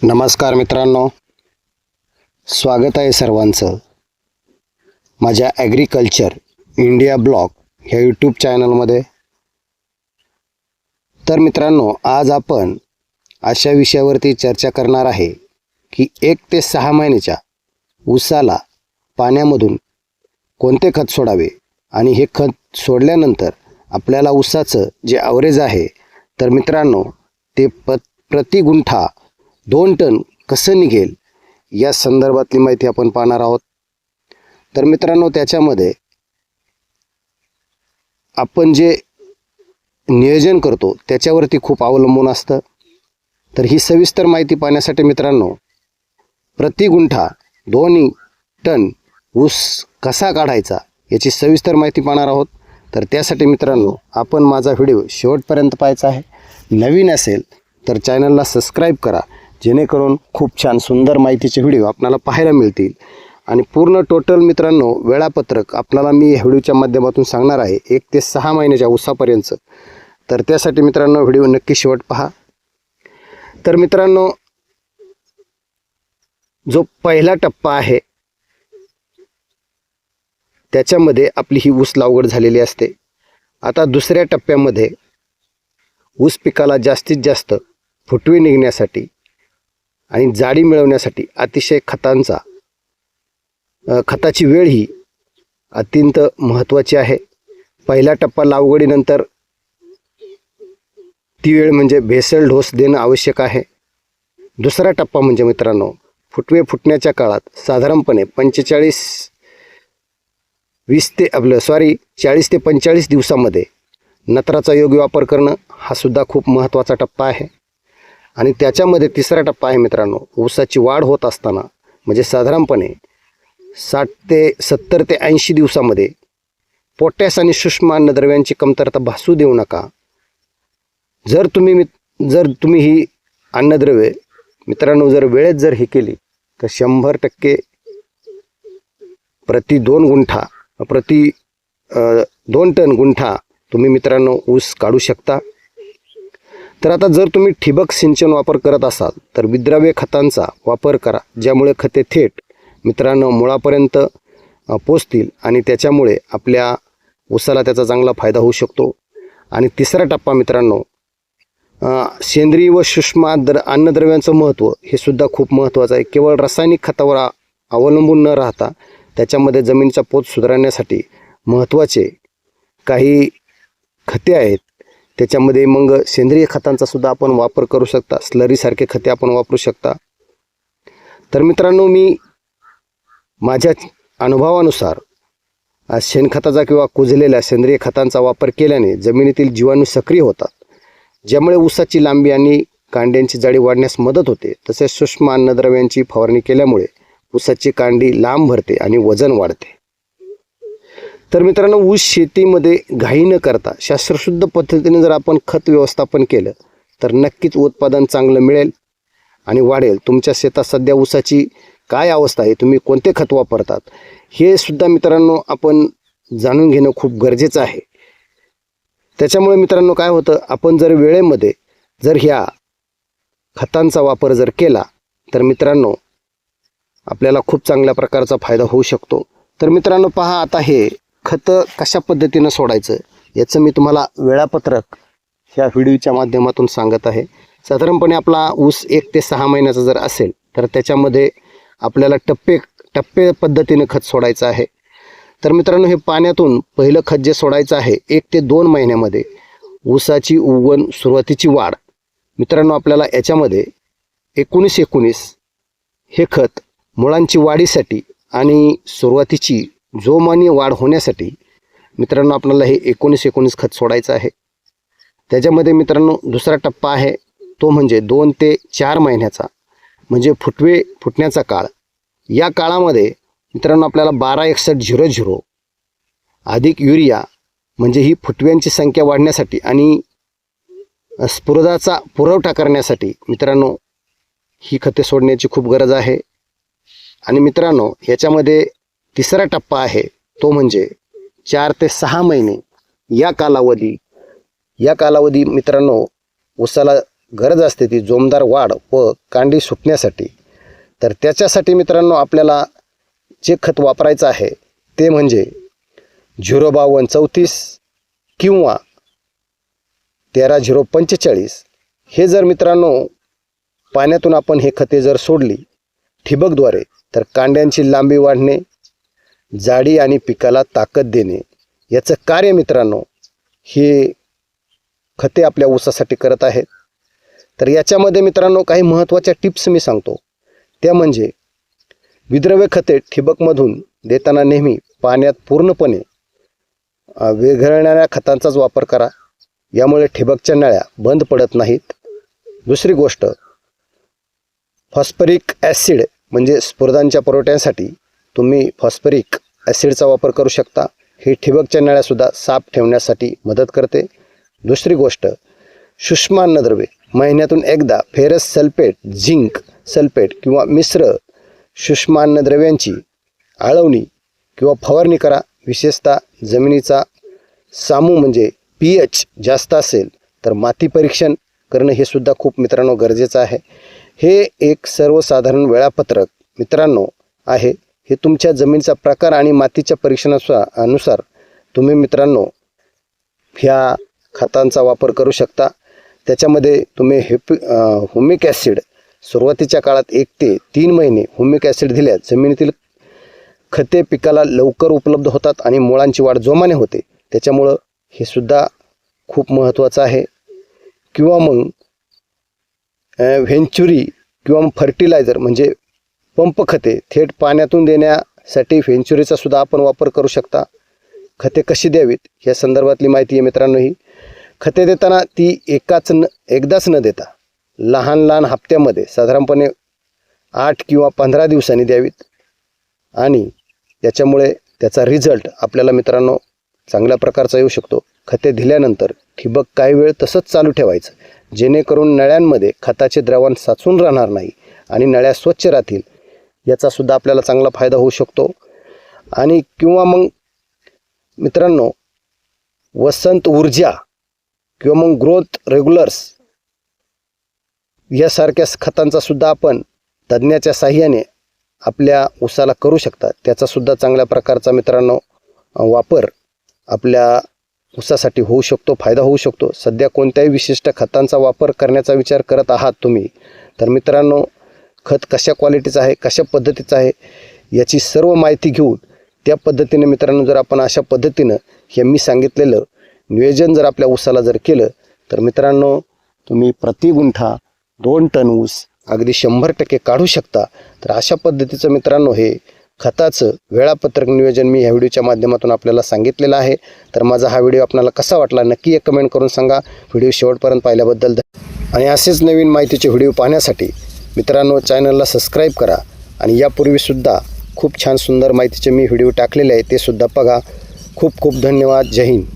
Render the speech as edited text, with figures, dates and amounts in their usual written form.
नमस्कार मित्रांनो, स्वागत आहे सर्वांचं माझ्या ॲग्रिकल्चर इंडिया ब्लॉग ह्या यूट्यूब चॅनलमध्ये। तर मित्रांनो, आज आपण अशा विषयावरती चर्चा करणार आहे की 1 ते 6 महिन्याच्या ऊसाला पाण्यामधून कोणते खत सोडावे आणि हे खत सोडल्यानंतर आपल्याला ऊसाचं जे ॲव्हरेज आहे तर मित्रांनो ते प्रति गुंठा 2 टन कसं निघेल या संदर्भातली माहिती आपण पाहणार आहोत। तर मित्रांनो, त्याच्यामध्ये आपण जे नियोजन करतो त्याच्यावरती खूप अवलंबून असतं। तर ही सविस्तर माहिती पाहण्यासाठी मित्रांनो, प्रति गुंठा 2 टन ऊस कसा काढायचा याची सविस्तर माहिती पाहणार आहोत। तर त्यासाठी मित्रांनो, आपण माझा व्हिडिओ शेवटपर्यंत पाहायचा आहे। नवीन असेल तर चॅनलला सबस्क्राईब करा, जेणेकरून खूप छान सुंदर माहितीचे व्हिडिओ आपल्याला पाहायला मिळतील। आणि पूर्ण टोटल मित्रांनो वेळापत्रक आपल्याला मी या व्हिडिओच्या माध्यमातून सांगणार आहे 1 ते 6 महिन्याच्या ऊसापर्यंत। तर त्यासाठी मित्रांनो व्हिडिओ नक्की शेवट पहा। तर मित्रांनो, जो पहिला टप्पा आहे त्याच्यामध्ये आपली ही ऊस लागवड झालेली असते। आता दुसऱ्या टप्प्यामध्ये ऊस पिकाला जास्तीत जास्त फुटवे निघण्यासाठी आणि जाडी मिळवण्यासाठी अतिशय खताची वेळ ही अत्यंत महत्त्वाची आहे। पहिला टप्पा लागवडीनंतर ती वेळ म्हणजे बेसल डोस देणं आवश्यक आहे। दुसरा टप्पा म्हणजे मित्रांनो, फुटवे फुटण्याच्या काळात साधारणपणे 40 ते 45 दिवसामध्ये नत्राचा योग्य वापर करणं हा सुद्धा खूप महत्त्वाचा टप्पा आहे। आणि त्याच्यामध्ये तिसरा टप्पा आहे मित्रांनो, ऊसाची वाढ होत असताना म्हणजे साधारणपणे 70 ते 80 दिवसामध्ये पोटॅश आणि सूक्ष्म अन्नद्रव्यांची कमतरता भासू देऊ नका। जर तुम्ही ही अन्नद्रव्ये मित्रांनो जर वेळेत जर ही केली तर 100% प्रति 2 टन गुंठा तुम्ही मित्रांनो ऊस काढू शकता। तर आता जर तुम्ही ठिबक सिंचन वापर करत असाल तर विद्राव्य खतांचा वापर करा, ज्यामुळे खते थेट मित्रांनो मुळापर्यंत पोचतील आणि त्याच्यामुळे आपल्या ऊसाला त्याचा चांगला फायदा होऊ शकतो। आणि तिसरा टप्पा मित्रांनो, सेंद्रिय व सूक्ष्म अन्नद्रव्यांचं महत्त्व हे सुद्धा खूप महत्त्वाचं आहे। केवळ रासायनिक खतावर अवलंबून न राहता त्याच्यामध्ये जमिनीचा पोत सुधारण्यासाठी महत्त्वाचे काही खते आहेत। त्याच्यामध्ये मग सेंद्रिय खतांचा सुद्धा आपण वापर करू शकता, स्लरीसारखे खते आपण वापरू शकता। तर मित्रांनो, मी माझ्या अनुभवानुसार शेणखताचा किंवा कुजलेल्या सेंद्रिय खतांचा वापर केल्याने जमिनीतील जीवाणू सक्रिय होतात, ज्यामुळे ऊसाची लांबी आणि कांड्यांची जाडी वाढण्यास मदत होते। तसेच सूक्ष्म अन्नद्रव्यांची फवारणी केल्यामुळे ऊसाची कांडी लांब भरते आणि वजन वाढते। तर मित्रांनो, ऊस शेतीमध्ये घाई न करता शास्त्रशुद्ध पद्धतीने जर आपण खत व्यवस्थापन केलं तर नक्कीच उत्पादन चांगलं मिळेल आणि वाढेल। तुमच्या शेतात सध्या ऊसाची काय अवस्था आहे, तुम्ही कोणते खत वापरतात हे सुद्धा मित्रांनो आपण जाणून घेणं खूप गरजेचं आहे। त्याच्यामुळे मित्रांनो काय होतं, आपण जर वेळेमध्ये जर ह्या खतांचा वापर जर केला तर मित्रांनो आपल्याला खूप चांगल्या प्रकारचा फायदा होऊ शकतो। तर मित्रांनो पहा, आता हे खतं कशा पद्धतीनं सोडायचं याचं मी तुम्हाला वेळापत्रक ह्या व्हिडिओच्या माध्यमातून सांगत आहे। साधारणपणे आपला ऊस 1 ते 6 महिन्याचा जर असेल तर त्याच्यामध्ये आपल्याला टप्पे पद्धतीनं खत सोडायचं आहे। तर मित्रांनो, हे पाण्यातून पहिलं खत जे सोडायचं आहे 1 ते 2 महिन्यामध्ये ऊसाची उगवण सुरुवातीची वाढ मित्रांनो आपल्याला याच्यामध्ये 19-19 हे खत मुळांची वाढीसाठी आणि सुरुवातीची जोमानी वाढ होण्यासाठी मित्रांनो आपल्याला हे 19-19 खत सोडायचं आहे। त्याच्यामध्ये मित्रांनो दुसरा टप्पा आहे तो म्हणजे 2 ते 4 महिन्याचा, म्हणजे फुटवे फुटण्याचा काळ। या काळामध्ये मित्रांनो आपल्याला 12-61-00 अधिक युरिया म्हणजे ही फुटव्यांची संख्या वाढण्यासाठी आणि स्फुरदाचा पुरवठा करण्यासाठी मित्रांनो ही खते सोडण्याची खूप गरज आहे। आणि मित्रांनो याच्यामध्ये तिसरा टप्पा आहे तो म्हणजे 4 ते 6 महिने या कालावधी मित्रांनो ऊसाला गरज असते ती जोमदार वाढ व कांडी सुटण्यासाठी. तर त्याच्यासाठी मित्रांनो आपल्याला जे खत वापरायचं आहे ते म्हणजे 05234 किंवा 13045. हे जर मित्रांनो पाण्यातून आपण हे खते जर सोडली ठिबकद्वारे तर कांड्यांची लांबी वाढणे, जाडी आणि पिकाला ताकद देणे याचं कार्य मित्रांनो हे खते आपल्या ऊसासाठी करत आहेत. तर याच्यामध्ये मित्रांनो काही महत्त्वाच्या टिप्स मी सांगतो. त्या म्हणजे विद्रव्य खते ठिबकमधून देताना नेहमी पाण्यात पूर्णपणे विरघळणाऱ्या खतांचाच वापर करा. यामुळे ठिबकच्या नळ्या बंद पडत नाहीत. दुसरी गोष्ट, फॉस्फरिक ॲसिड म्हणजे स्फुरदांच्या पुरवठ्यासाठी तुम्ही फॉस्फरिक ॲसिडचा वापर करू शकता. हे ठिबकच्या नळ्यासुद्धा साफ ठेवण्यासाठी मदत करते. दुसरी गोष्ट, सूक्ष्म अन्नद्रव्ये महिन्यातून एकदा फेरस सल्फेट, झिंक सल्फेट किंवा मिश्र सूक्ष्म अन्नद्रव्यांची आळवणी किंवा फवारणी करा. विशेषतः जमिनीचा सामू म्हणजे pH जास्त असेल तर माती परीक्षण करणं हे सुद्धा खूप मित्रांनो गरजेचं आहे. हे एक सर्वसाधारण वेळापत्रक मित्रांनो आहे. हे तुमच्या जमिनीचा प्रकार आणि मातीच्या परीक्षणानुसार तुम्ही मित्रांनो ह्या खतांचा वापर करू शकता. त्याच्यामध्ये तुम्ही ह्युमिक ॲसिड सुरुवातीच्या काळात 1 ते 3 महिने ह्युमिक ॲसिड दिल्यास जमिनीतील खते पिकाला लवकर उपलब्ध होतात आणि मुळांची वाढ जोमाने होते. त्याच्यामुळं हे सुद्धा खूप महत्त्वाचं आहे. किंवा मग व्हेंचुरी किंवा फर्टिलायझर म्हणजे पंप खते थेट पाण्यातून देण्यासाठी व्हेंचुरीचा सुद्धा आपण वापर करू शकता. खते कशी द्यावीत या संदर्भातली माहिती आहे मित्रांनो. ही खते देताना ती एकदाच न देता लहान लहान हप्त्यामध्ये साधारणपणे 8 किंवा 15 दिवसांनी द्यावीत आणि याच्यामुळे त्याचा रिझल्ट आपल्याला मित्रांनो चांगल्या प्रकारचा येऊ शकतो. खते दिल्यानंतर ठिबक काही वेळ तसंच चालू ठेवायचं जेणेकरून नळ्यांमध्ये खताचे द्रावण साचून राहणार नाही आणि नळ्या स्वच्छ राहतील. याचासुद्धा आपल्याला चांगला फायदा होऊ शकतो. आणि किंवा मग मित्रांनो वसंत ऊर्जा किंवा मग ग्रोथ रेग्युलर्स यासारख्या खतांचा सुद्धा आपण तज्ज्ञाच्या साहाय्याने आपल्या ऊसाला करू शकता. त्याचासुद्धा चांगल्या प्रकारचा मित्रांनो वापर आपल्या ऊसासाठी होऊ शकतो, फायदा होऊ शकतो. सध्या कोणत्याही विशिष्ट खतांचा वापर करण्याचा विचार करत आहात तुम्ही तर मित्रांनो खत कशा क्वालिटीचं आहे, कशा पद्धतीचं आहे याची सर्व माहिती घेऊन त्या पद्धतीने मित्रांनो जर आपण अशा पद्धतीनं हे मी सांगितलेलं नियोजन जर आपल्या ऊसाला जर केलं तर मित्रांनो तुम्ही प्रति गुंठा 2 टन ऊस अगदी 100% काढू शकता. तर अशा पद्धतीचं मित्रांनो हे खताचं वेळापत्रक नियोजन मी ह्या व्हिडिओच्या माध्यमातून आपल्याला सांगितलेलं आहे. तर माझा हा व्हिडिओ आपल्याला कसा वाटला नक्की एक कमेंट करून सांगा. व्हिडिओ शेवटपर्यंत पाहिल्याबद्दल आणि असेच नवीन माहितीचे व्हिडिओ पाहण्यासाठी मित्रांनो चॅनलला सबस्क्राईब करा. आणि यापूर्वीसुद्धा खूप छान सुंदर माहितीचे मी व्हिडिओ टाकलेले आहे ते सुद्धा बघा. खूप खूप धन्यवाद. जय हिंद.